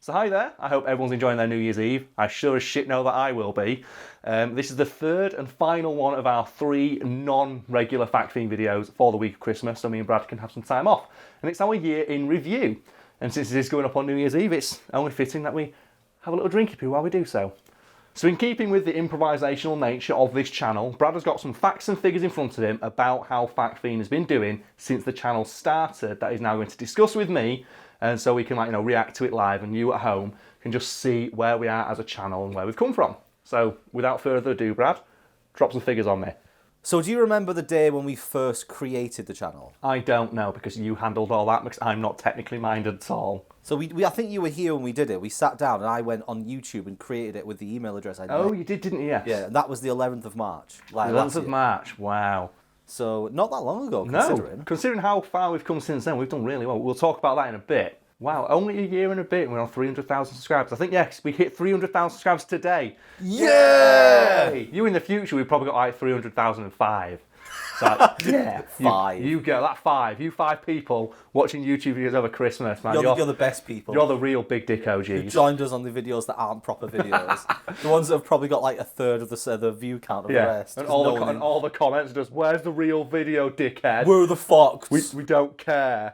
So hi there, I hope everyone's enjoying their New Year's Eve. I sure as shit know that I will be. This is the third and final one of our 3 non-regular Fact Fiend videos for the week of Christmas, so me and Brad can have some time off. And it's our year in review. And since it is going up on New Year's Eve, it's only fitting that we have a little drinky poo while we do so. So in keeping with the improvisational nature of this channel, Brad has got some facts and figures in front of him about how Fact Fiend has been doing since the channel started that he's now going to discuss with me, and so we can react to it live, and you at home can just see where we are as a channel and where we've come from. So without further ado, Brad, drop some figures on me. So do you remember the day when we first created the channel? I don't know, because you handled all that, because I'm not technically minded at all. So I think you were here when we did it. We sat down and I went on YouTube and created it with the email address I Oh, you did, didn't you? Yes. Yeah, and that was the 11th of March. The 11th of March, wow. So not that long ago, considering. No, considering how far we've come since then, we've done really well. We'll talk about that in a bit. Wow, only a year and a bit and we're on 300,000 subscribers. I think, yes, we hit 300,000 subscribers today. Yeah! Yay! You in the future, we've probably got like 300,005. So, yeah. Five. You get that 5. You 5 people watching YouTube videos over Christmas, man. You're the best people. You're the real big dick OGs. Who joined us on the videos that aren't proper videos. The ones that have probably got like a third of the view count of the rest. And all the comments are just, where's the real video, dickhead? Where are the fox? We don't care.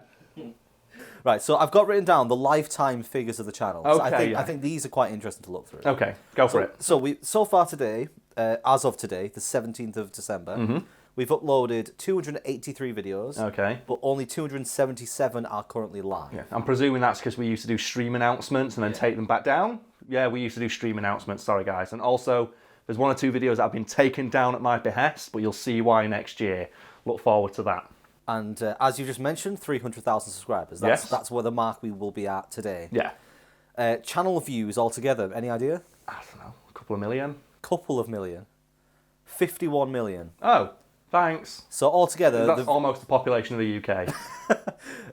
Right, so I've got written down the lifetime figures of the channel. Okay, so I think these are quite interesting to look through. Okay, go for it. So far today, as of today, the 17th of December, we've uploaded 283 videos. Okay. But only 277 are currently live. Yeah, I'm presuming that's because we used to do stream announcements and then take them back down. Yeah, we used to do stream announcements, sorry guys. And also, there's 1 or 2 videos that have been taken down at my behest, but you'll see why next year. Look forward to that. And as you just mentioned, 300,000 subscribers. That's where the mark we will be at today. Yeah. Channel views altogether, any idea? I don't know, a couple of million? Couple of million. 51 million. Oh, thanks. So altogether... That's almost the population of the UK.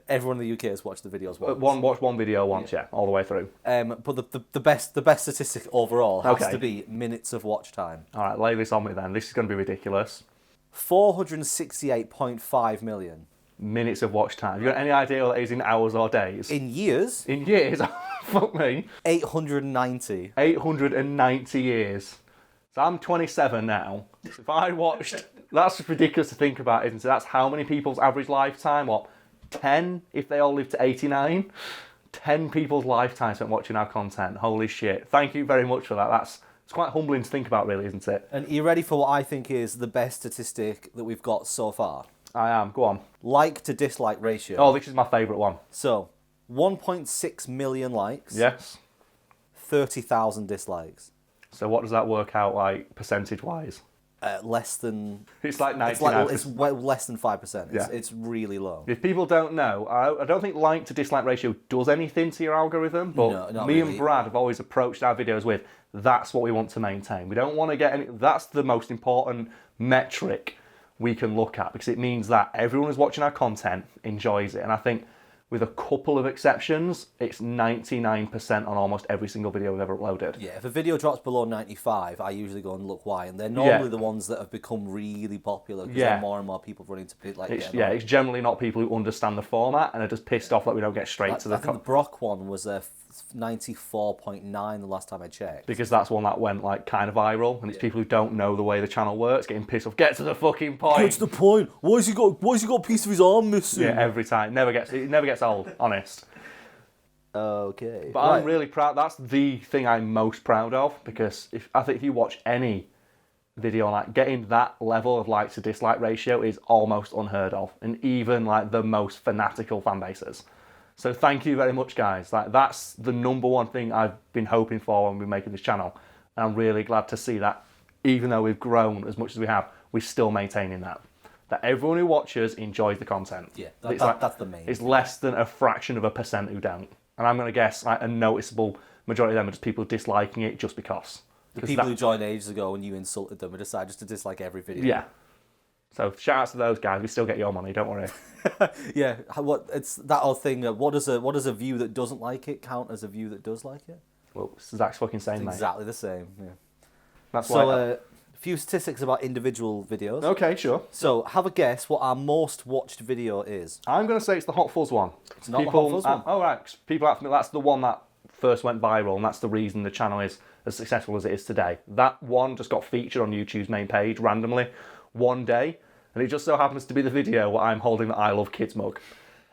Everyone in the UK has watched the videos once. Watch one video once, yeah, all the way through. But the best statistic overall has to be minutes of watch time. All right, lay this on me then. This is going to be ridiculous. 468.5 million. Minutes of watch time. Have you got any idea what that is in hours or days? In years? In years? Fuck me. 890. 890 years. So I'm 27 now. So if I watched... That's just ridiculous to think about, isn't it? That's how many people's average lifetime? What, 10 if they all live to 89? 10 people's lifetime spent watching our content. Holy shit. Thank you very much for that. It's quite humbling to think about, really, isn't it? And are you ready for what I think is the best statistic that we've got so far? I am. Go on. Like to dislike ratio. Oh, this is my favourite one. So, 1.6 million likes. Yes. 30,000 dislikes. So what does that work out like percentage-wise? Less than... It's like 99%. It's less than 5%. Yeah. It's really low. If people don't know, I don't think like to dislike ratio does anything to your algorithm, but No, not me really. and Brad have always approached our videos with, that's what we want to maintain. We don't want to get any... That's the most important metric we can look at, because it means that everyone who's watching our content enjoys it. And I think with a couple of exceptions, it's 99% on almost every single video we've ever uploaded. Yeah, if a video drops below 95, I usually go and look why, and they're normally the ones that have become really popular because there are more and more people running to like. It's generally not people who understand the format and are just pissed off that we don't get straight to the. I think the Brock one was 94.9 the last time I checked. Because that's one that went like kind of viral, and it's people who don't know the way the channel works getting pissed off. Get to the fucking point. Get to the point. Why has he got a piece of his arm missing? Yeah, every time. It never gets old. Honest. Okay. But I'm really proud. That's the thing I'm most proud of, because I think if you watch any video, like getting that level of like to dislike ratio is almost unheard of, and even like the most fanatical fan bases. So thank you very much, guys. Like that's the #1 thing I've been hoping for when we're making this channel, and I'm really glad to see that even though we've grown as much as we have, we're still maintaining that. That everyone who watches enjoys the content. Yeah, that's the main. It's less than a fraction of a percent who don't. And I'm going to guess like a noticeable majority of them are just people disliking it just because. The people who joined ages ago when you insulted them and decided just to dislike every video. Yeah. So shout outs to those guys. We still get your money, don't worry. Yeah, it's that old thing. What does a view that doesn't like it count as a view that does like it? Well, Zach's fucking saying, mate. Exactly the same. Yeah. That's so, why. a few statistics about individual videos. Okay, sure. So, have a guess what our most watched video is. I'm going to say it's the Hot Fuzz one. It's not the Hot Fuzz one. Oh, right. People ask me, that's the one that first went viral, and that's the reason the channel is as successful as it is today. That one just got featured on YouTube's main page randomly one day, and it just so happens to be the video where I'm holding the I Love Kids mug.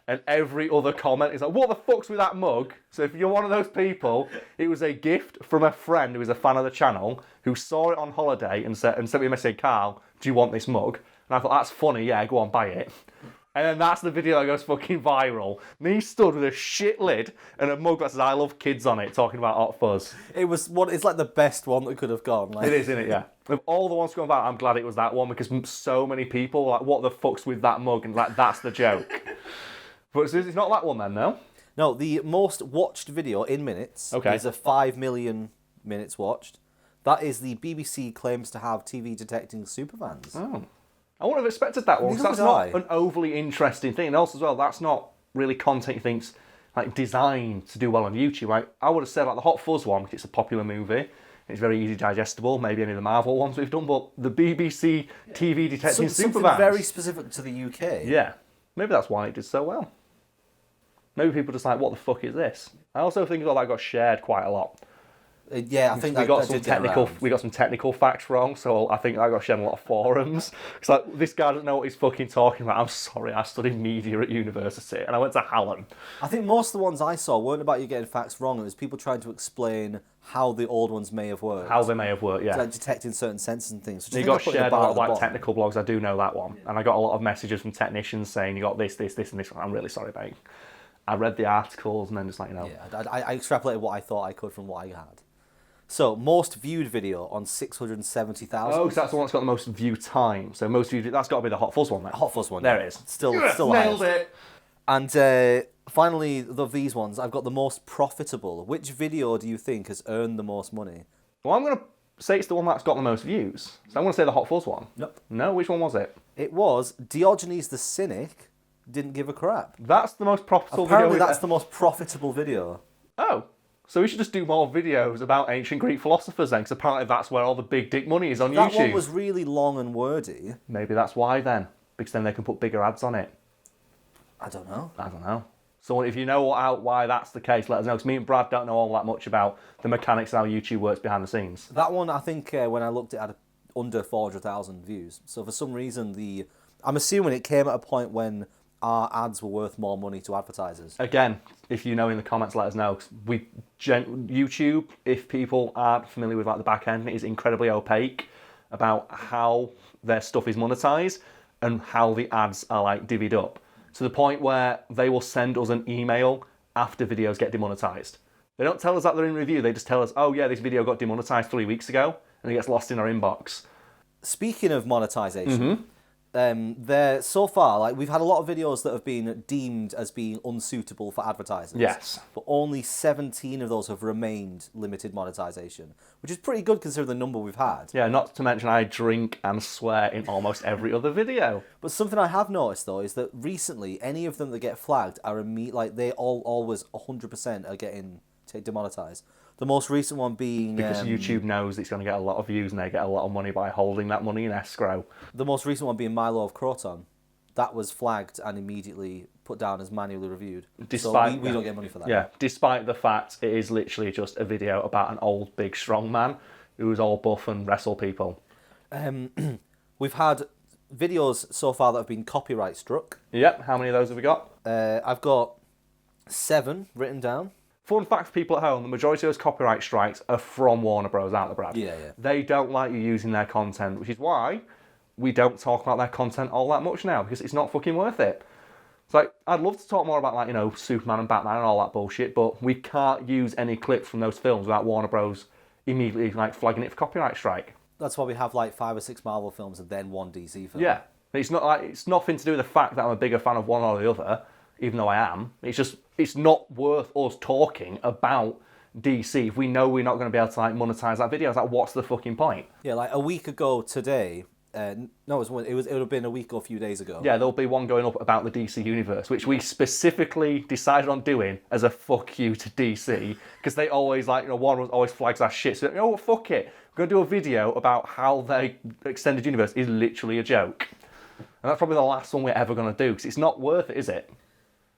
And every other comment is like, what the fuck's with that mug? So if you're one of those people, it was a gift from a friend who is a fan of the channel, who saw it on holiday and sent me a message, Karl, do you want this mug? And I thought, that's funny, yeah, go on, buy it. And then that's the video that goes fucking viral. Me stood with a shit lid and a mug that says I Love Kids on it, talking about Hot Fuzz. It's like the best one that could have gone. Like. It is, isn't it, yeah. Of all the ones going viral, I'm glad it was that one, because so many people were like, what the fuck's with that mug? And like, that's the joke. But it's not that one then, no? No, the most watched video in minutes is a 5 million minutes watched. That is the BBC claims to have TV detecting superfans. Oh. I wouldn't have expected that one, because that's not an overly interesting thing. And also as well, that's not really content you think's like designed to do well on YouTube. Like, I would have said like the Hot Fuzz one, because it's a popular movie. It's very easy digestible, maybe any of the Marvel ones we've done, but the BBC TV detecting superfans. Something very specific to the UK. Yeah. Maybe that's why it did so well. Maybe people are just like, what the fuck is this? I also think that got shared quite a lot. Yeah, I think we got some technical facts wrong, so I think that got shared on a lot of forums. It's like, this guy doesn't know what he's fucking talking about. I'm sorry, I studied media at university and I went to Holland. I think most of the ones I saw weren't about you getting facts wrong. It was people trying to explain how the old ones may have worked. How they may have worked, yeah. Like detecting certain senses and things. You got shared a lot of like technical blogs. I do know that one, and I got a lot of messages from technicians saying you got this, and this. I'm really sorry, mate. I read the articles and then just like, you know. Yeah, I extrapolated what I thought I could from what I had. So, most viewed video on 670,000. Oh, so that's the one that's got the most view time. So most viewed, that's got to be the Hot Fuzz one then. Hot Fuzz one. There it is. Still nailed it. And finally, of these ones, I've got the most profitable. Which video do you think has earned the most money? Well, I'm going to say it's the one that's got the most views. So I'm going to say the Hot Fuzz one. Nope. No, which one was it? It was Diogenes the Cynic didn't give a crap. That's the most profitable Apparently video. That's the most profitable video. Oh. So we should just do more videos about ancient Greek philosophers then, because apparently that's where all the big dick money is on YouTube. That one was really long and wordy. Maybe that's why then, because then they can put bigger ads on it. I don't know. So if you know why that's the case, let us know, because me and Brad don't know all that much about the mechanics of how YouTube works behind the scenes. That one, I think, when I looked at it, had under 400,000 views. So for some reason, I'm assuming it came at a point when our ads were worth more money to advertisers. Again, if you know in the comments, let us know. YouTube, if people aren't familiar with like the back end, is incredibly opaque about how their stuff is monetized and how the ads are like divvied up. To the point where they will send us an email after videos get demonetized. They don't tell us that they're in review, they just tell us, oh yeah, this video got demonetized 3 weeks ago, and it gets lost in our inbox. Speaking of monetization, there so far, like we've had a lot of videos that have been deemed as being unsuitable for advertisers. Yes. But only 17 of those have remained limited monetization, which is pretty good considering the number we've had. Yeah, not to mention I drink and swear in almost every other video. But something I have noticed though is that recently, any of them that get flagged are they always 100% are getting demonetized. The most recent one being... Because YouTube knows it's going to get a lot of views and they get a lot of money by holding that money in escrow. The most recent one being Milo of Croton. That was flagged and immediately put down as manually reviewed. Despite, so we don't get money for that. Yeah, despite the fact it is literally just a video about an old, big, strong man who is all buff and wrestle people. We've had videos so far that have been copyright struck. Yep, how many of those have we got? I've got 7 written down. Fun fact for people at home, the majority of those copyright strikes are from Warner Bros, aren't they, Brad? Yeah. They don't like you using their content, which is why we don't talk about their content all that much now, because it's not fucking worth it. It's like, I'd love to talk more about, like, you know, Superman and Batman and all that bullshit, but we can't use any clips from those films without Warner Bros immediately, like, flagging it for copyright strike. That's why we have, like, 5 or 6 Marvel films and then 1 DC film. Yeah. It's not like, it's nothing to do with the fact that I'm a bigger fan of one or the other, even though I am. It's just, it's not worth us talking about DC if we know we're not going to be able to like monetize that video. It's like, what's the fucking point? Yeah, like a week ago today, it would have been a week or a few days ago. Yeah, there'll be one going up about the DC universe, which we specifically decided on doing as a fuck you to DC, because they always like, you know, Warner always flags that shit. So, you know what, fuck it. We're going to do a video about how their extended universe is literally a joke. And that's probably the last one we're ever going to do, because it's not worth it, is it?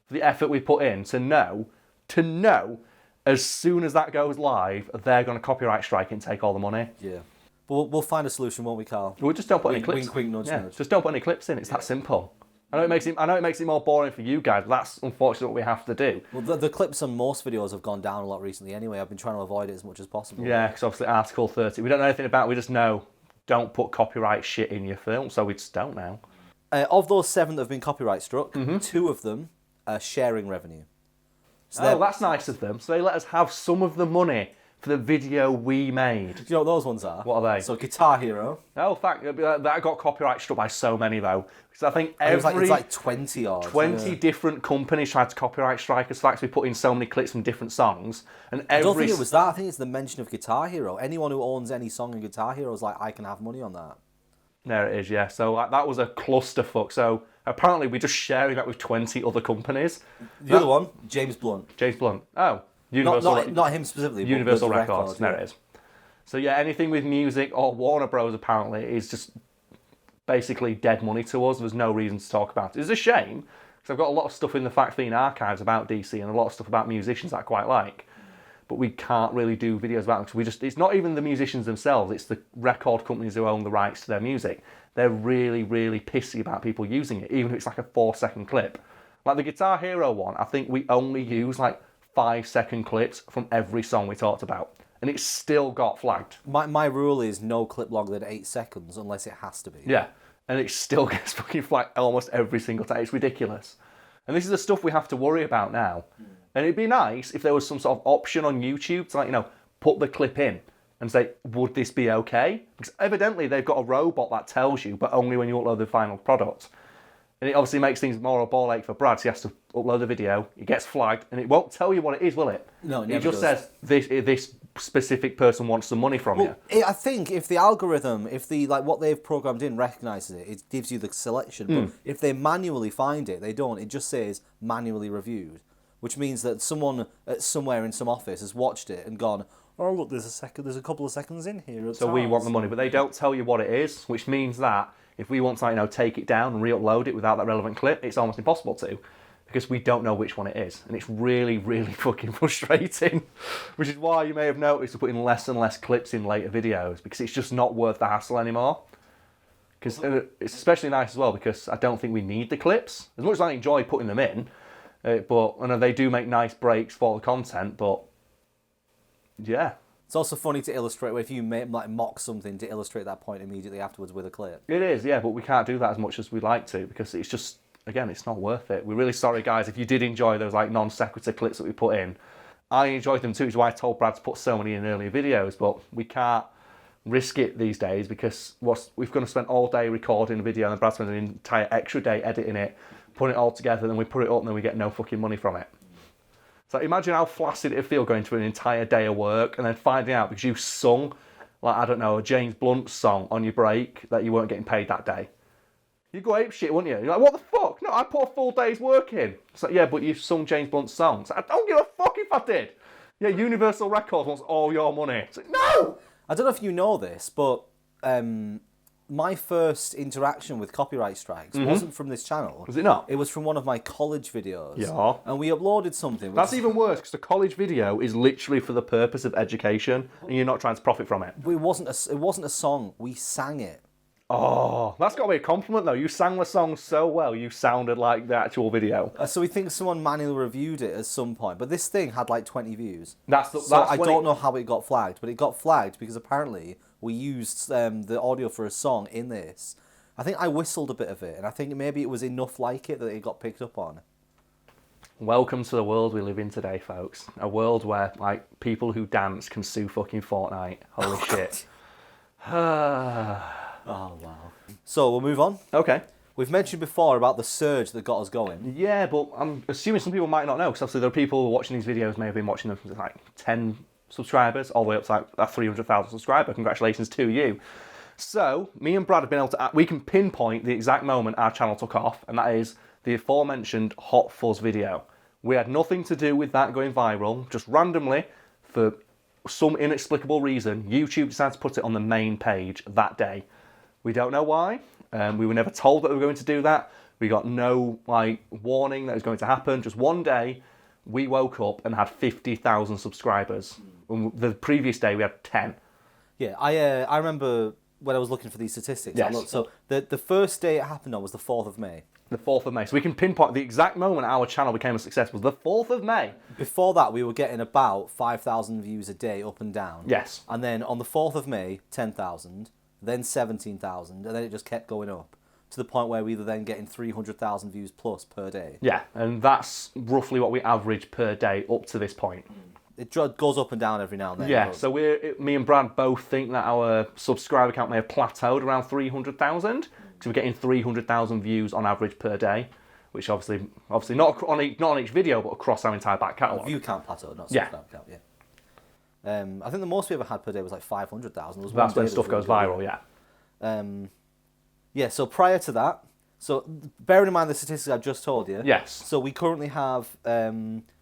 For the effort we put in to know As soon as that goes live, they're going to copyright strike it and take all the money. Yeah. But we'll find a solution, won't we, Karl? We just don't put any Wink, clips. wink, wink, nudge, nudge. Just don't put any clips in. It's that simple. I know it makes it more boring for you guys, but that's unfortunately what we have to do. Well, the clips on most videos have gone down a lot recently anyway. I've been trying to avoid it as much as possible. Yeah, because obviously Article 30, we don't know anything about it. We just know don't put copyright shit in your film, so we just don't know. Of those 7 that have been copyright struck, Mm-hmm. 2 of them are sharing revenue. So that's nice of them. So they let us have some of the money for the video we made. do you know what those ones are? What are they? So Guitar Hero. Oh, fact, that got copyright struck by so many though. Because I think It's like 20 odd. 20 different companies tried to copyright strike us for that, 'cause we put in so many clips from different songs. And I don't think it was that. I think it's the mention of Guitar Hero. Anyone who owns any song in Guitar Hero is like, I can have money on that. There it is, yeah. So that was a clusterfuck. So apparently we're just sharing that with 20 other companies. The other one, James Blunt. James Blunt. Oh, Universal. Not him specifically. but Universal the Records. record, There yeah. it is. So yeah, anything with music or Warner Bros. Apparently is just basically dead money to us. There's no reason to talk about it. It's a shame because I've got a lot of stuff in the Fact Fiend archives about DC and a lot of stuff about musicians that I quite like. But we can't really do videos about them because it's not even the musicians themselves, it's the record companies who own the rights to their music. They're really, really pissy about people using it, even if it's like a 4-second clip. Like the Guitar Hero one, I think we only use like 5-second clips from every song we talked about. And it still got flagged. My rule is no clip longer than 8 seconds unless it has to be. Yeah. And it still gets fucking flagged almost every single time. It's ridiculous. And this is the stuff we have to worry about now. And it'd be nice if there was some sort of option on YouTube to, like, put the clip in and say, would this be okay? Because evidently they've got a robot that tells you, but only when you upload the final product. And it obviously makes things more a ball ache for Brad, so he has to upload the video, it gets flagged, and it won't tell you what it is, will it? No, it It never just does. says, this specific person wants some money from you. I think if the algorithm, what they've programmed in recognises it, it gives you the selection. But if they manually find it, they don't. It just says manually reviewed, which means that someone somewhere in some office has watched it and gone, oh look, there's a couple of seconds in here. So we want the money, but they don't tell you what it is, which means that if we want to, take it down and re-upload it without that relevant clip, it's almost impossible to, because we don't know which one it is, and it's really, really fucking frustrating. Which is why you may have noticed we're putting less and less clips in later videos, because it's just not worth the hassle anymore. Because it's especially nice as well, because I don't think we need the clips as much as I enjoy putting them in. But I know they do make nice breaks for the content, but yeah. It's also funny to illustrate if you mock something to illustrate that point immediately afterwards with a clip. It is, yeah, but we can't do that as much as we'd like to because it's just, again, it's not worth it. We're really sorry, guys, if you did enjoy those non sequitur clips that we put in. I enjoyed them too, which is why I told Brad to put so many in earlier videos, but we can't risk it these days because we've got to spend all day recording a video and then Brad spends an entire extra day editing it, putting it all together, then we put it up and then we get no fucking money from it. So imagine how flaccid it'd feel going through an entire day of work and then finding out because you sung, a James Blunt song on your break that you weren't getting paid that day. You'd go ape shit, wouldn't you? You're like, what the fuck? No, I put a full day's work in. It's like, yeah, but you sung James Blunt's songs. I don't give a fuck if I did. Yeah, Universal Records wants all your money. It's like, no! I don't know if you know this, but my first interaction with copyright strikes wasn't from this channel. Was it not? It was from one of my college videos. Yeah. And we uploaded something. That's even worse because the college video is literally for the purpose of education and you're not trying to profit from it. It wasn't a song. We sang it. Oh, that's got to be a compliment though. You sang the song so well, you sounded like the actual video. So we think someone manually reviewed it at some point, but this thing had 20 views. I don't know how it got flagged, but it got flagged because apparently we used the audio for a song in this. I think I whistled a bit of it, and I think maybe it was enough like it that it got picked up on. Welcome to the world we live in today, folks. A world where people who dance can sue fucking Fortnite. Holy shit. Oh, wow. So, we'll move on. Okay. We've mentioned before about the surge that got us going. Yeah, but I'm assuming some people might not know, because obviously there are people who are watching these videos may have been watching them from 10 subscribers all the way up to a 300,000 subscriber. Congratulations to you. So, me and Brad have been able to... We can pinpoint the exact moment our channel took off, and that is the aforementioned Hot Fuzz video. We had nothing to do with that going viral. Just randomly, for some inexplicable reason, YouTube decided to put it on the main page that day. We don't know why. We were never told that we were going to do that. We got no warning that it was going to happen. Just one day, we woke up and had 50,000 subscribers. The previous day we had 10. Yeah, I remember when I was looking for these statistics. Yes. I looked, so the first day it happened on was the 4th of May. The 4th of May. So we can pinpoint the exact moment our channel became a success was the 4th of May. Before that, we were getting about 5,000 views a day up and down. Yes. And then on the 4th of May, 10,000, then 17,000, and then it just kept going up to the point where we were then getting 300,000 views plus per day. Yeah, and that's roughly what we average per day up to this point. It goes up and down every now and then. Yeah, so me and Brad both think that our subscriber count may have plateaued around 300,000, because we're getting 300,000 views on average per day, which obviously not on each video, but across our entire back catalogue. View count plateaued, not Yeah. subscriber count, yeah. I think the most we ever had per day was like 500,000. That's when stuff goes viral, yeah. Yeah, so prior to that, so bearing in mind the statistics I've just told you. Yes. So we currently have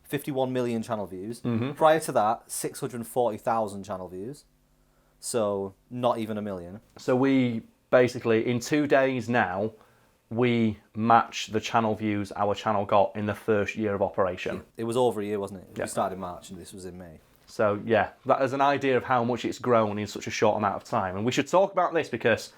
51 million channel views. Prior to that, 640,000 channel views. So not even a million. So we basically, in 2 days now, we match the channel views our channel got in the first year of operation. It was over a year, wasn't it? Yeah. We started in March and this was in May. So yeah, that is an idea of how much it's grown in such a short amount of time. And we should talk about this because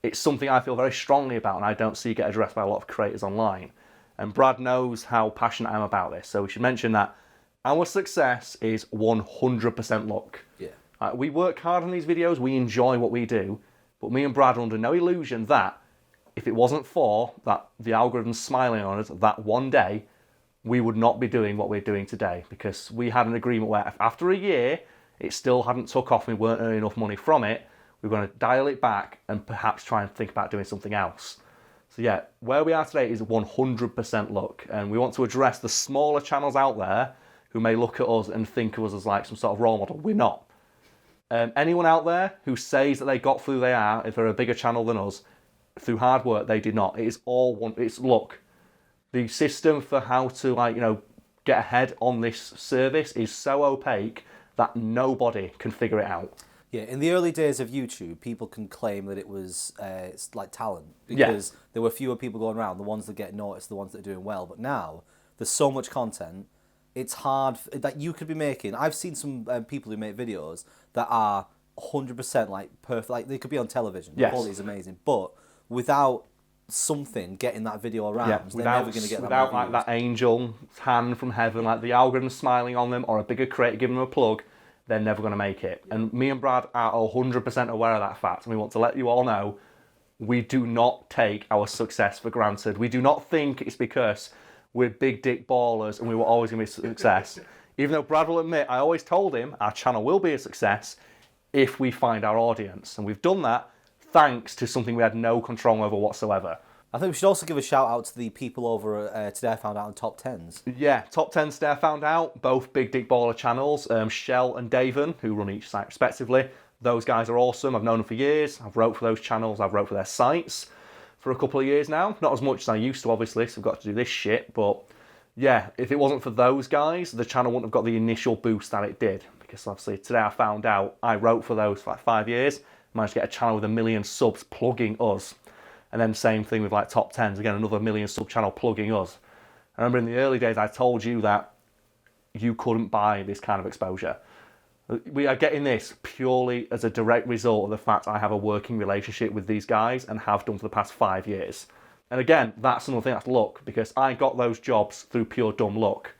it's something I feel very strongly about and I don't see get addressed by a lot of creators online. And Brad knows how passionate I am about this. So we should mention that our success is 100% luck. Yeah. We work hard on these videos, we enjoy what we do, but me and Brad are under no illusion that if it wasn't for that the algorithm's smiling on us that one day, we would not be doing what we're doing today, because we had an agreement where if after a year it still hadn't took off and we weren't earning enough money from it, we were going to dial it back and perhaps try and think about doing something else. So yeah, where we are today is 100% luck, and we want to address the smaller channels out there who may look at us and think of us as like some sort of role model. We're not. Anyone out there who says that they got through they are, if they're a bigger channel than us, through hard work, they did not. It is all it's luck. The system for how to get ahead on this service is so opaque that nobody can figure it out. Yeah, in the early days of YouTube, people can claim that it was it's like talent because there were fewer people going around, the ones that get noticed, the ones that are doing well. But now there's so much content, it's hard that you could be making. I've seen some people who make videos that are 100% like perfect, like they could be on television. The quality is amazing, but without something getting that video around, they're never going to get that. Without like that angel hand from heaven, like the algorithm smiling on them, or a bigger creator giving them a plug, they're never going to make it. And me and Brad are 100% aware of that fact, and we want to let you all know we do not take our success for granted. We do not think it's because we're big dick ballers and we were always going to be a success. Even though Brad will admit, I always told him our channel will be a success if we find our audience. And we've done that thanks to something we had no control over whatsoever. I think we should also give a shout out to the people over Today I Found Out on Top 10s. Yeah, Top 10s Today I Found Out, both big dick baller channels, Shell and Davin, who run each site respectively. Those guys are awesome. I've known them for years. I've wrote for those channels. I've wrote for their sites for a couple of years now. Not as much as I used to, obviously, so I've got to do this shit. But yeah, if it wasn't for those guys, the channel wouldn't have got the initial boost that it did. Because obviously, Today I Found Out, I wrote for those for like 5 years. Managed to get a channel with 1 million subs plugging us. And then same thing with like Top 10s, again, another 1 million sub channel plugging us. I remember in the early days, I told you that you couldn't buy this kind of exposure. We are getting this purely as a direct result of the fact I have a working relationship with these guys and have done for the past 5 years. And again, that's another thing, that's luck, because I got those jobs through pure dumb luck.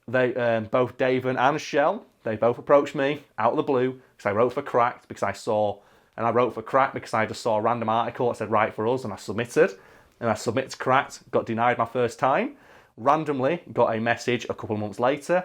They, both Davin and Shell, they both approached me out of the blue because I wrote for Cracked, because I saw, and I wrote for Cracked because I just saw a random article that said write for us, and I submitted. And I submitted to Cracked, got denied my first time, randomly got a message a couple of months later.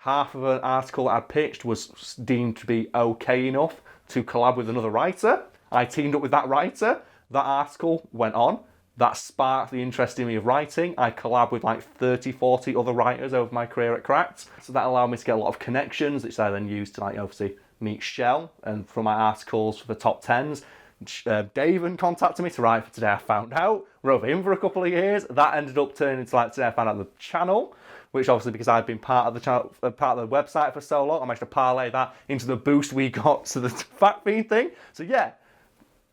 Half of an article that I'd pitched was deemed to be okay enough to collab with another writer. I teamed up with that writer. That article went on. That sparked the interest in me of writing. I collabed with like 30, 40 other writers over my career at Cracked. So that allowed me to get a lot of connections, which I then used to like obviously meet Shell. And for my articles for the Top 10s, Davin contacted me to write for Today I Found Out. Wrote for him for a couple of years. That ended up turning into like Today I Found Out the channel, which obviously because I'd been part of the channel, part of the website for so long, I managed to parlay that into the boost we got to the Fact Fiend thing. So yeah,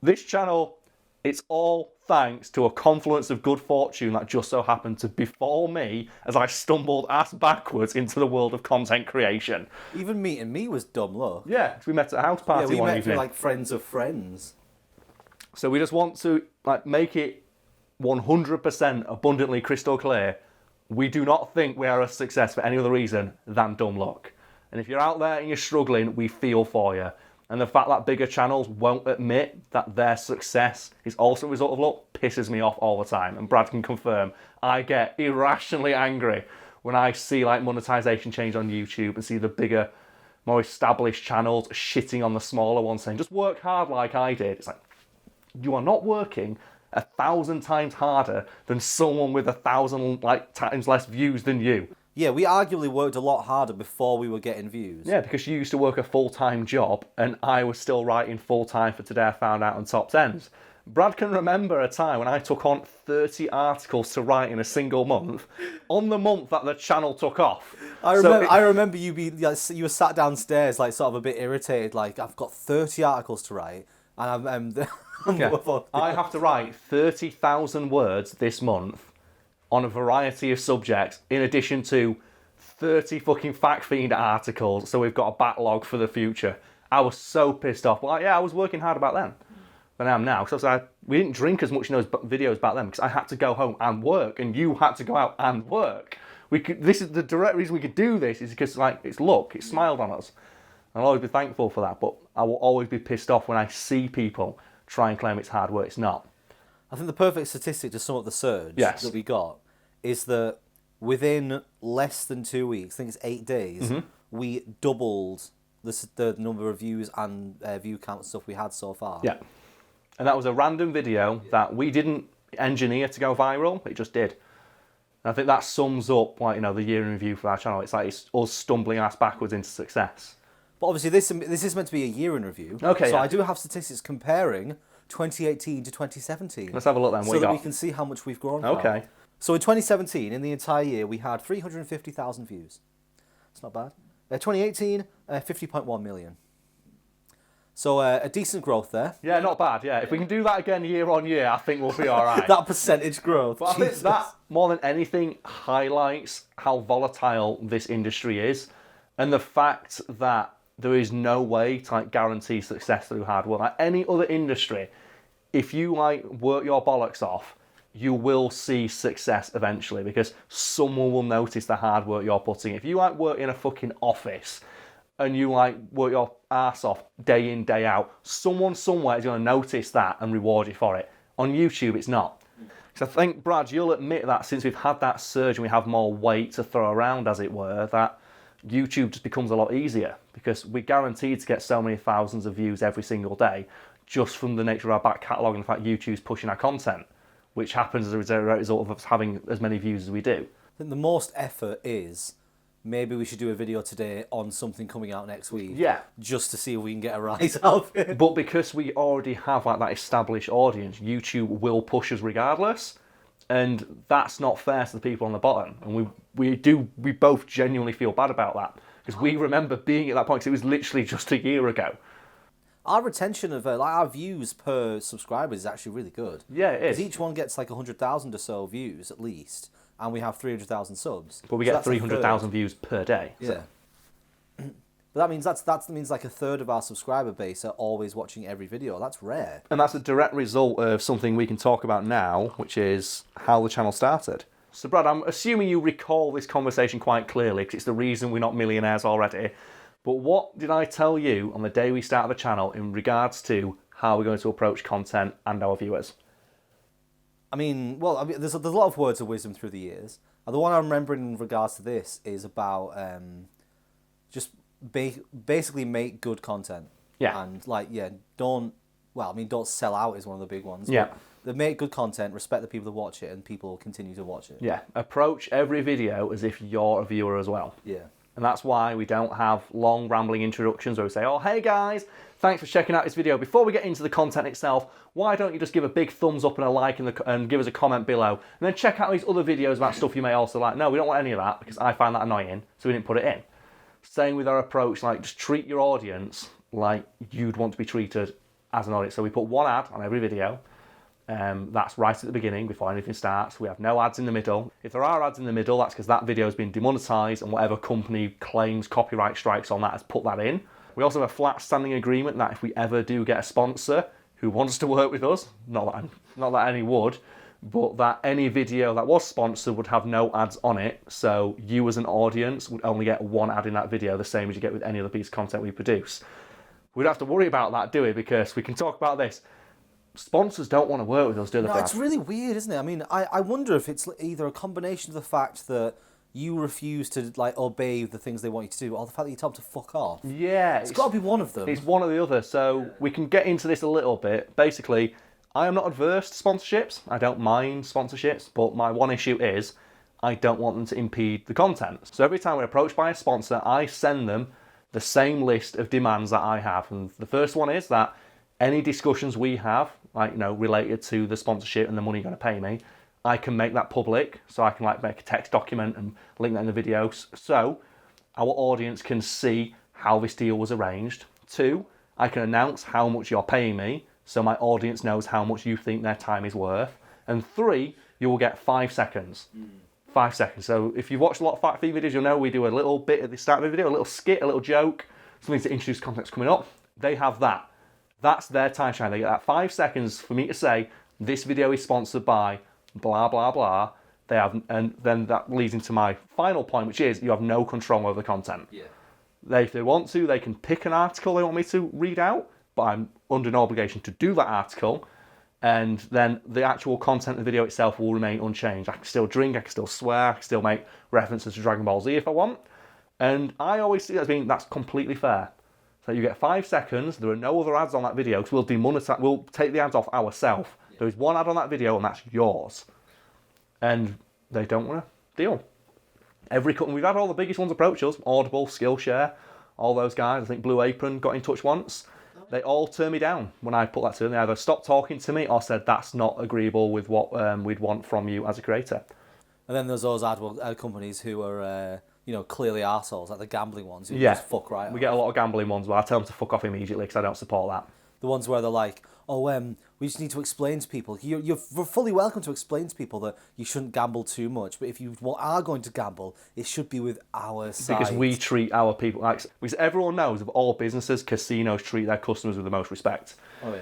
this channel It's all thanks to a confluence of good fortune that just so happened to befall me as I stumbled ass backwards into the world of content creation. Even meeting me was dumb luck. Yeah, 'cause we met at a house party Yeah, we one met evening. through like friends of friends. So we just want to make it 100% abundantly crystal clear. We do not think we are a success for any other reason than dumb luck. And if you're out there and you're struggling, we feel for you. And the fact that bigger channels won't admit that their success is also a result of luck pisses me off all the time. And Brad can confirm, I get irrationally angry when I see like monetization change on YouTube and see the bigger, more established channels shitting on the smaller ones, saying, just work hard like I did. It's like, you are not working 1,000 times harder than someone with 1,000 times less views than you. Yeah, we arguably worked a lot harder before we were getting views. Yeah, because you used to work a full-time job and I was still writing full-time for Today I Found Out and Top 10s. Brad can remember a time when I took on 30 articles to write in a single month, on the month that the channel took off. I remember you were sat downstairs like sort of a bit irritated, like I've got 30 articles to write and I have to write 30,000 words this month on a variety of subjects, in addition to 30 fucking Fact Fiend articles, so we've got a backlog for the future. I was so pissed off. Well, yeah, I was working hard about then than I am now. So we didn't drink as much in those videos back then because I had to go home and work, and you had to go out and work. This is the direct reason we could do this is because it's luck. It smiled on us. And I'll always be thankful for that, but I will always be pissed off when I see people try and claim it's hard work. It's not. I think the perfect statistic to sum up the surge that we got is that within less than 2 weeks, I think it's 8 days, we doubled the number of views and view count and stuff we had so far. Yeah. And that was a random video that we didn't engineer to go viral. It just did. And I think that sums up the year in review for our channel. It's like it's us stumbling ass backwards into success. But obviously this is meant to be a year in review. Okay, so I do have statistics comparing 2018 to 2017. Let's have a look then. So that we can see how much we've grown. Okay. So in 2017, in the entire year, we had 350,000 views. It's not bad. 2018, 50.1 million. So a decent growth there. Yeah, not bad. Yeah, if we can do that again year on year, I think we'll be all right. That percentage growth. But I think that more than anything highlights how volatile this industry is, and the fact that there is no way to guarantee success through hard work. Like any other industry, if you work your bollocks off, you will see success eventually because someone will notice the hard work you're putting in. If you work in a fucking office and you work your ass off day in, day out, someone somewhere is going to notice that and reward you for it. On YouTube, it's not. So I think, Brad, you'll admit that since we've had that surge and we have more weight to throw around, as it were, that YouTube just becomes a lot easier because we're guaranteed to get so many thousands of views every single day just from the nature of our back catalogue and the fact YouTube's pushing our content, which happens as a result of us having as many views as we do. I think the most effort is maybe we should do a video today on something coming out next week. Yeah. Just to see if we can get a rise out of it. But because we already have that established audience, YouTube will push us regardless. And that's not fair to the people on the bottom. And we both genuinely feel bad about that. Because we remember being at that point, because it was literally just a year ago. Our retention of our views per subscriber is actually really good. Yeah, it is. Because each one gets 100,000 or so views at least, and we have 300,000 subs. But we get 300,000 views per day. Yeah. So. But that means that means a third of our subscriber base are always watching every video. That's rare. And that's a direct result of something we can talk about now, which is how the channel started. So Brad, I'm assuming you recall this conversation quite clearly because it's the reason we're not millionaires already. But what did I tell you on the day we started the channel in regards to how we're going to approach content and our viewers? There's a lot of words of wisdom through the years. The one I'm remembering in regards to this is about just basically make good content. Yeah. And don't sell out is one of the big ones. Yeah. But make good content, respect the people that watch it, and people will continue to watch it. Yeah. Approach every video as if you're a viewer as well. Yeah. And that's why we don't have long rambling introductions where we say, oh, hey guys, thanks for checking out this video. Before we get into the content itself, why don't you just give a big thumbs up and a like and give us a comment below. And then check out these other videos about stuff you may also like. No, we don't want any of that because I find that annoying, so we didn't put it in. Same with our approach, just treat your audience like you'd want to be treated as an audience. So we put one ad on every video, That's right at the beginning before anything starts. We have no ads in the middle. If there are ads in the middle, that's because that video has been demonetized and whatever company claims copyright strikes on that has put that in. We also have a flat standing agreement that if we ever do get a sponsor who wants to work with us, not that any would, but that any video that was sponsored would have no ads on it, so you as an audience would only get one ad in that video, the same as you get with any other piece of content we produce. We don't have to worry about that, do we? Because we can talk about this. Sponsors don't want to work with us, do they? No, it's really weird, isn't it? I mean, I wonder if it's either a combination of the fact that you refuse to like obey the things they want you to do, or the fact that you tell them to fuck off. Yeah. It's got to be one of them. It's one or the other, so we can get into this a little bit. Basically, I am not adverse to sponsorships. I don't mind sponsorships, but my one issue is I don't want them to impede the content. So every time we're approached by a sponsor, I send them the same list of demands that I have. And the first one is that any discussions we have, like, you know, related to the sponsorship and the money you're going to pay me, I can make that public. So I can like make a text document and link that in the videos so our audience can see how this deal was arranged. 2, I can announce how much you're paying me so my audience knows how much you think their time is worth. And 3, you will get 5 seconds. 5 seconds. So if you've watched a lot of Fact Feed videos, you'll know we do a little bit at the start of the video, a little skit, a little joke, something to introduce context coming up. They have that. That's their time shine. They get that 5 seconds for me to say, this video is sponsored by blah, blah, blah. They have, and then that leads into my final point, which is you have no control over the content. Yeah. If they want to, they can pick an article they want me to read out, but I'm under no obligation to do that article. And then the actual content of the video itself will remain unchanged. I can still drink, I can still swear, I can still make references to Dragon Ball Z if I want. And I always see that as being, that's completely fair. So you get 5 seconds, there are no other ads on that video, because we'll take the ads off ourselves. There is one ad on that video and that's yours. And they don't want to deal. We've had all the biggest ones approach us, Audible, Skillshare, all those guys. I think Blue Apron got in touch once. They all turned me down when I put that to them. They either stopped talking to me or said that's not agreeable with what we'd want from you as a creator. And then there's those ad companies who are, clearly arseholes, like the gambling ones who just fuck right We off. get a lot of gambling ones, but I tell them to fuck off immediately because I don't support that. The ones where they're like, we just need to explain to people. You're fully welcome to explain to people that you shouldn't gamble too much, but if you are going to gamble, it should be with our side. Because we treat our people because everyone knows of all businesses, casinos treat their customers with the most respect. Oh yeah.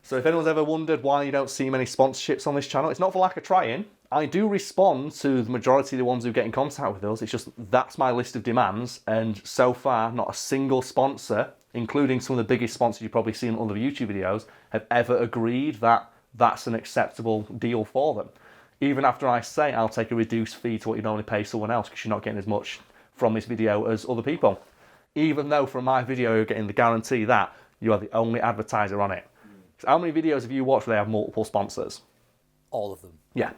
So if anyone's ever wondered why you don't see many sponsorships on this channel, it's not for lack of trying. I do respond to the majority of the ones who get in contact with us. It's just that's my list of demands, and so far not a single sponsor, including some of the biggest sponsors you've probably seen on other YouTube videos, have ever agreed that that's an acceptable deal for them. Even after I say I'll take a reduced fee to what you normally pay someone else because you're not getting as much from this video as other people. Even though from my video you're getting the guarantee that you are the only advertiser on it. So how many videos have you watched where they have multiple sponsors? All of them. Yeah.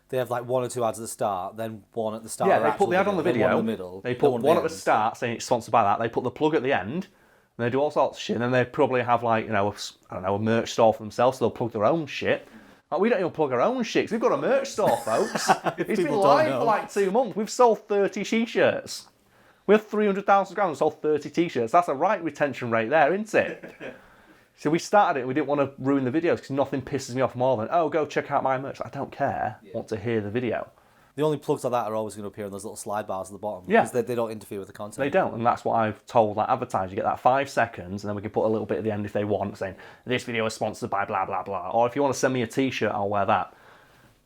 They have like 1 or 2 ads at the start, then one at the start. Yeah, they put the ad on the video. One in the middle. They put one at the start saying it's sponsored by that. They put the plug at the end. And they do all sorts of shit. And then they probably have like, a merch store for themselves, so they'll plug their own shit. Like, we don't even plug our own shit, because we've got a merch store, folks. It's been live for like 2 months. We've sold 30 t-shirts. We have 300,000 subscribers and sold 30 t-shirts. That's a right retention rate there, isn't it? So we started it and we didn't want to ruin the videos because nothing pisses me off more than, go check out my merch. I don't care. I want to hear the video. The only plugs like that are always going to appear on those little slide bars at the bottom. Yeah. Because they don't interfere with the content. They don't, and that's what I've told that advertiser. You get that 5 seconds, and then we can put a little bit at the end if they want, saying, this video is sponsored by blah, blah, blah. Or if you want to send me a t-shirt, I'll wear that.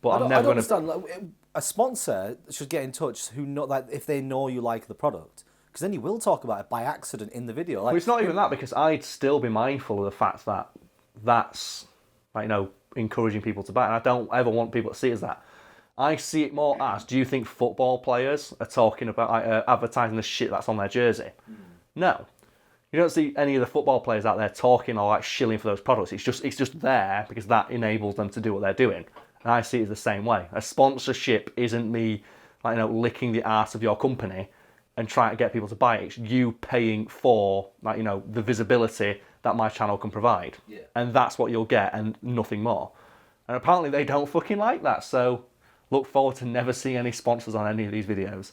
But I don't understand. Like, a sponsor should get in touch if they know you like the product. Because then you will talk about it by accident in the video. Well, it's not even that, because I'd still be mindful of the fact that that's, encouraging people to buy. And I don't ever want people to see it as that. I see it more as, do you think football players are talking about advertising the shit that's on their jersey? No. You don't see any of the football players out there talking or shilling for those products. It's just there because that enables them to do what they're doing. And I see it the same way. A sponsorship isn't me, licking the arse of your company and trying to get people to buy it. It's you paying for, the visibility that my channel can provide. Yeah. And that's what you'll get and nothing more. And apparently they don't fucking like that. So look forward to never seeing any sponsors on any of these videos.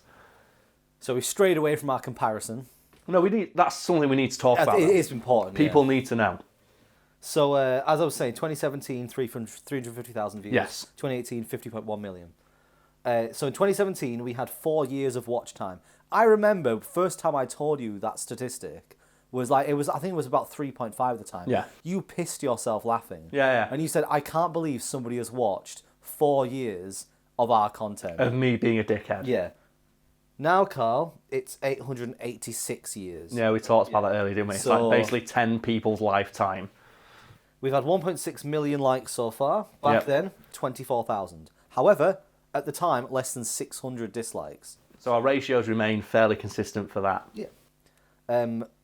So we strayed away from our comparison. No, that's something we need to talk about. It is important. People need to know. So, as I was saying, 2017, 350,000 views. Yes. 2018, 50.1 million. So in 2017, we had 4 years of watch time. I remember first time I told you that statistic was like, I think it was about 3.5 at the time. Yeah. You pissed yourself laughing. Yeah. And you said, I can't believe somebody has watched 4 years of our content. Of me being a dickhead. Yeah. Now, Carl, it's 886 years. Yeah, we talked about that earlier, didn't we? It's So- like basically 10 people's lifetime. We've had 1.6 million likes so far. Back Yep. then, 24,000. However, at the time, less than 600 dislikes. So our ratios remain fairly consistent for that. Yeah.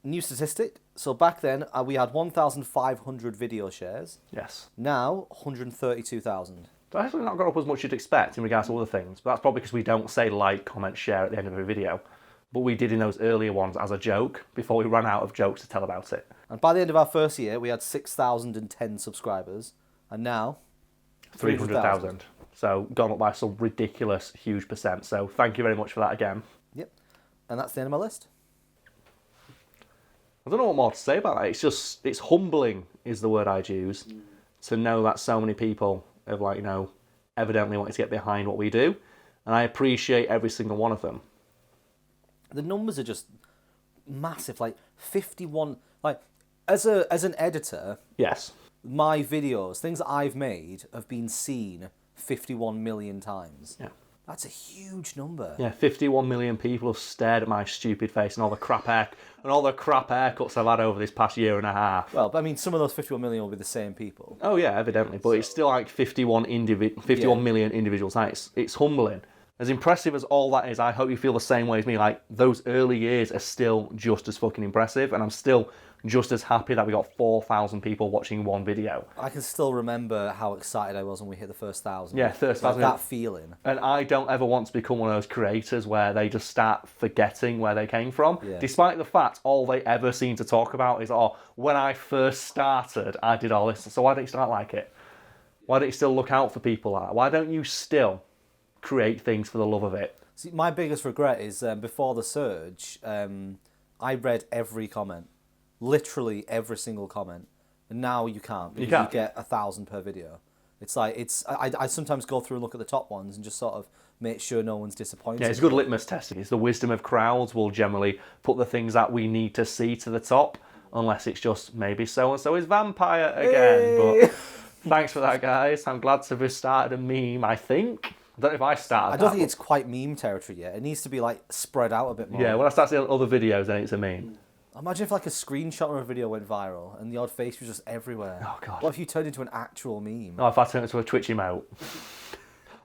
New statistic. So back then, we had 1,500 video shares. Yes. Now, 132,000. So actually not got up as much as you'd expect in regards to other things. But that's probably because we don't say like, comment, share at the end of every video. But we did in those earlier ones as a joke before we ran out of jokes to tell about it. And by the end of our first year, we had 6,010 subscribers. And now, 300,000. So gone up by some ridiculous, huge percent. So thank you very much for that again. Yep. And that's the end of my list. I don't know what more to say about that. It's humbling is the word I'd use, to know that so many people have, like, evidently wanted to get behind what we do. And I appreciate every single one of them. The numbers are just massive. Like 51. Like as an editor, Yes. my videos, things that I've made, have been seen 51 million times. Yeah. That's a huge number. Yeah, 51 million people have stared at my stupid face and all the crap haircuts I've had over this past year and a half. Well, but I mean, some of those 51 million will be the same people. Oh yeah, evidently, but it's still like 51 million individuals. It's humbling. As impressive as all that is, I hope you feel the same way as me. Like, those early years are still just as fucking impressive, and I'm still just as happy that we got 4,000 people watching one video. I can still remember how excited I was when we hit the first 1,000. Yeah, first 1,000. That feeling. And I don't ever want to become one of those creators where they just start forgetting where they came from. Yeah. Despite the fact all they ever seem to talk about is, oh, when I first started, I did all this. So why don't you start like it? Why don't you still look out for people like that? Why don't you still create things for the love of it? See, my biggest regret is before the surge, I read every comment. Literally every single comment. And now you can't, because you get 1,000 per video. It's like, I sometimes go through and look at the top ones and just sort of make sure no one's disappointed. Yeah, it's a good litmus test. It's the wisdom of crowds will generally put the things that we need to see to the top, unless it's just maybe so-and-so is vampire again. But thanks for that, guys. I'm glad to have started a meme, I think. I don't know if I started I don't think it's quite meme territory yet. It needs to be like spread out a bit more. Yeah, when I start seeing other videos, then it's a meme. Imagine if like a screenshot of a video went viral and the odd face was just everywhere. Oh, God. What if you turned into an actual meme? Oh, if I turn into a Twitch emote.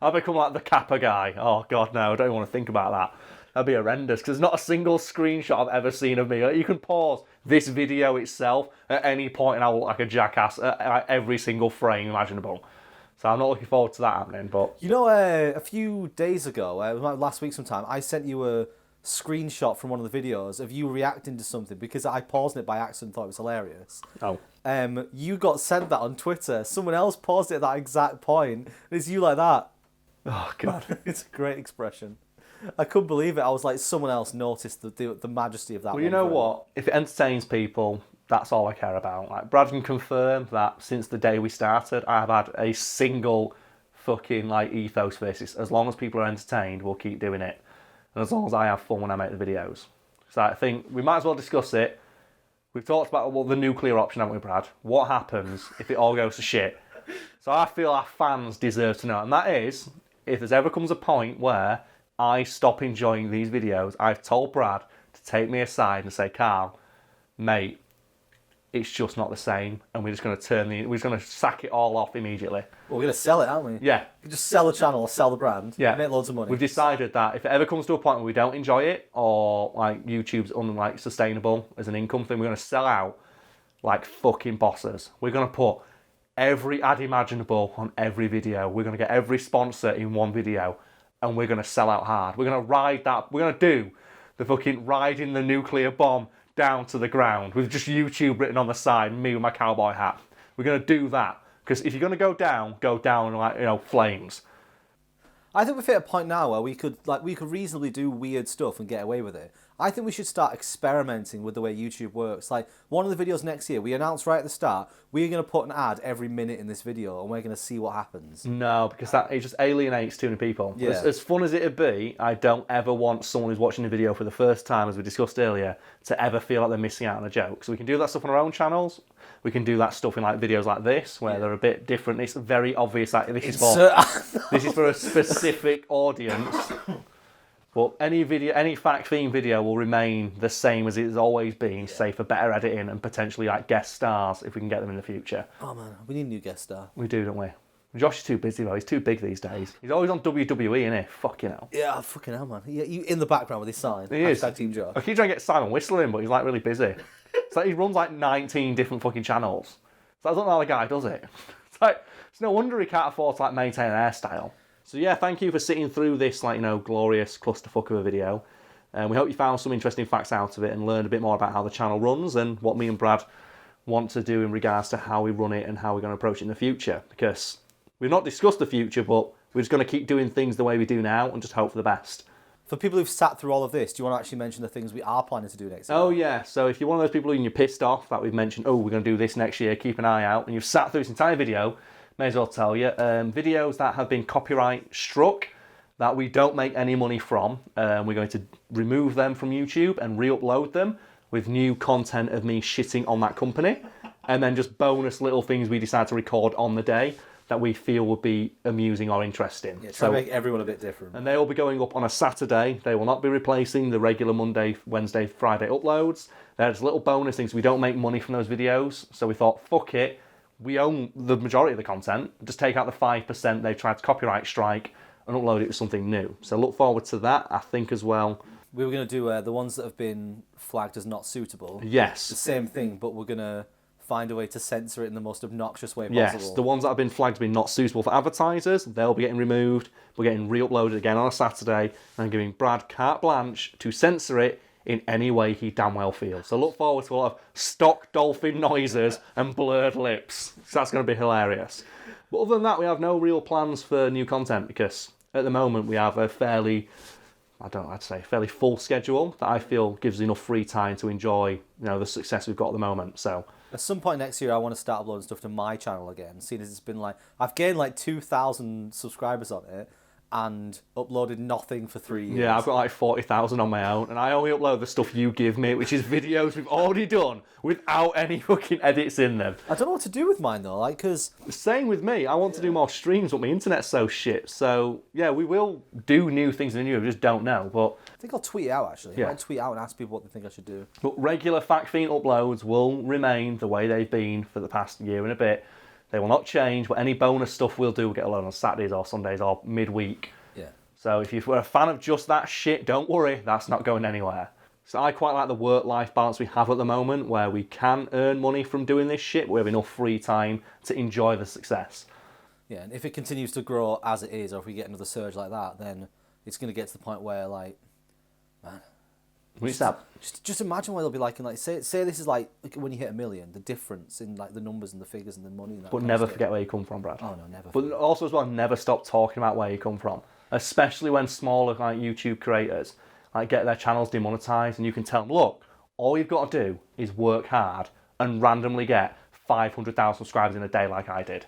I'll become like the Kappa guy. Oh, God, no, I don't even want to think about that. That'd be horrendous, because there's not a single screenshot I've ever seen of me. You can pause this video itself at any point and I'll look like a jackass at every single frame imaginable. So I'm not looking forward to that happening, but... You know, a few days ago, last week sometime, I sent you a screenshot from one of the videos of you reacting to something because I paused it by accident and thought it was hilarious. Oh. You got sent that on Twitter. Someone else paused it at that exact point. And it's you like that. Oh, God. It's a great expression. I couldn't believe it. I was like, someone else noticed the majesty of that. Well, you know what? If it entertains people, that's all I care about. Like, Brad can confirm that since the day we started, I have had a single fucking like ethos for this. It's, as long as people are entertained, we'll keep doing it. And as long as I have fun when I make the videos. So I think we might as well discuss it. We've talked about the nuclear option, haven't we, Brad? What happens if it all goes to shit? So I feel our fans deserve to know. And that is, if there's ever comes a point where I stop enjoying these videos, I've told Brad to take me aside and say, Karl, mate, it's just not the same, and we're just going to sack it all off immediately. Well, we're going to sell it, aren't we? Yeah. We can just sell the channel, sell the brand, make loads of money. We've decided that if it ever comes to a point where we don't enjoy it, or like YouTube's sustainable as an income thing, we're going to sell out like fucking bosses. We're going to put every ad imaginable on every video. We're going to get every sponsor in one video, and we're going to sell out hard. We're going to ride that. We're going to do the fucking riding the nuclear bomb down to the ground with just YouTube written on the side, and me with my cowboy hat. We're going to do that, because if you're going to go down like, flames. I think we've hit a point now where we could reasonably do weird stuff and get away with it. I think we should start experimenting with the way YouTube works. Like, one of the videos next year, we announced right at the start, we're going to put an ad every minute in this video, and we're going to see what happens. No, because it just alienates too many people. Yeah. As fun as it'd be, I don't ever want someone who's watching the video for the first time, as we discussed earlier, to ever feel like they're missing out on a joke. So we can do that stuff on our own channels. We can do that stuff in like videos like this, where they're a bit different. It's very obvious that this is for a specific audience. But any fact theme video will remain the same as it's always been, save for better editing and potentially like guest stars if we can get them in the future. Oh man, we need a new guest star. We do, don't we? Josh is too busy though. He's too big these days. He's always on WWE, isn't he? Fucking hell. Yeah, fucking hell, man. Yeah, in the background with his sign. He is. Team Josh. I keep trying to get Simon whistling, but he's like really busy. It's like he runs like 19 different fucking channels. So I don't know how the guy does it. It's no wonder he can't afford to like maintain an hairstyle. So yeah, thank you for sitting through this glorious clusterfuck of a video. And we hope you found some interesting facts out of it and learned a bit more about how the channel runs and what me and Brad want to do in regards to how we run it and how we're going to approach it in the future. Because we've not discussed the future, but we're just going to keep doing things the way we do now and just hope for the best. For people who've sat through all of this, do you want to actually mention the things we are planning to do next year? Oh yeah, so if you're one of those people who you're pissed off that we've mentioned, we're going to do this next year, keep an eye out, and you've sat through this entire video, may as well tell you, videos that have been copyright struck, that we don't make any money from, we're going to remove them from YouTube and re-upload them with new content of me shitting on that company, and then just bonus little things we decide to record on the day that we feel would be amusing or interesting. Yeah, try to make everyone a bit different. And they will be going up on a Saturday. They will not be replacing the regular Monday, Wednesday, Friday uploads. They're just little bonus things. We don't make money from those videos, so we thought, fuck it. We own the majority of the content. Just take out the 5% they've tried to copyright strike and upload it with something new. So look forward to that, I think, as well. We were going to do the ones that have been flagged as not suitable. Yes. The same thing, but we're going to find a way to censor it in the most obnoxious way possible. Yes, the ones that have been flagged as being not suitable for advertisers, they'll be getting removed. We're getting re-uploaded again on a Saturday and giving Brad carte blanche to censor it in any way he damn well feels. So look forward to a lot of stock dolphin noises and blurred lips. So that's going to be hilarious. But other than that, we have no real plans for new content because at the moment we have a fairly full schedule that I feel gives enough free time to enjoy, the success we've got at the moment. So at some point next year, I want to start uploading stuff to my channel again, seeing as it's been I've gained 2,000 subscribers on it and uploaded nothing for 3 years. Yeah, I've got 40,000 on my own, and I only upload the stuff you give me, which is videos we've already done without any fucking edits in them. I don't know what to do with mine though, because same with me. I want to do more streams, but my internet's so shit. So yeah, we will do new things in the new. We just don't know. But I think I'll tweet it out actually. Yeah. I might tweet out and ask people what they think I should do. But regular Fact Fiend uploads will remain the way they've been for the past year and a bit. They will not change. But any bonus stuff we'll do will get a load on Saturdays or Sundays or midweek. Yeah. So if you're a fan of just that shit, don't worry, that's not going anywhere. So I quite like the work-life balance we have at the moment, where we can earn money from doing this shit, but we have enough free time to enjoy the success. Yeah, and if it continues to grow as it is, or if we get another surge like that, then it's going to get to the point where, man, just imagine what it'll be like. And say this is like when you hit 1 million, the difference in the numbers and the figures and the money. And that but never forget where you come from, Brad. Oh no, never. But also as well, never stop talking about where you come from, especially when smaller YouTube creators get their channels demonetized, and you can tell them, look, all you've got to do is work hard and randomly get 500,000 subscribers in a day like I did.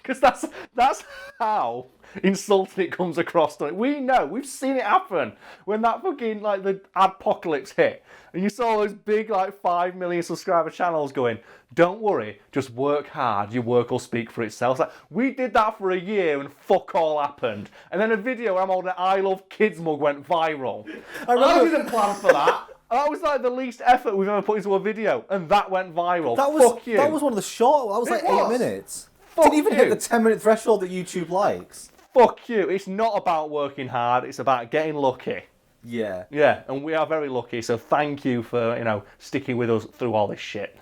Because that's how insulting it comes across. We know, we've seen it happen when that fucking the adpocalypse hit, and you saw those big 5 million subscriber channels going, don't worry, just work hard, your work will speak for itself. We did that for a year and fuck all happened. And then a video where I'm holding an I Love Kids mug went viral. I didn't plan for that. That was the least effort we've ever put into a video, and that went viral. Fuck you. That was one of the short. That was 8 minutes. Fuck Didn't even hit the 10-minute threshold that YouTube likes. Fuck you. It's not about working hard. It's about getting lucky. Yeah. Yeah, and we are very lucky. So thank you for sticking with us through all this shit.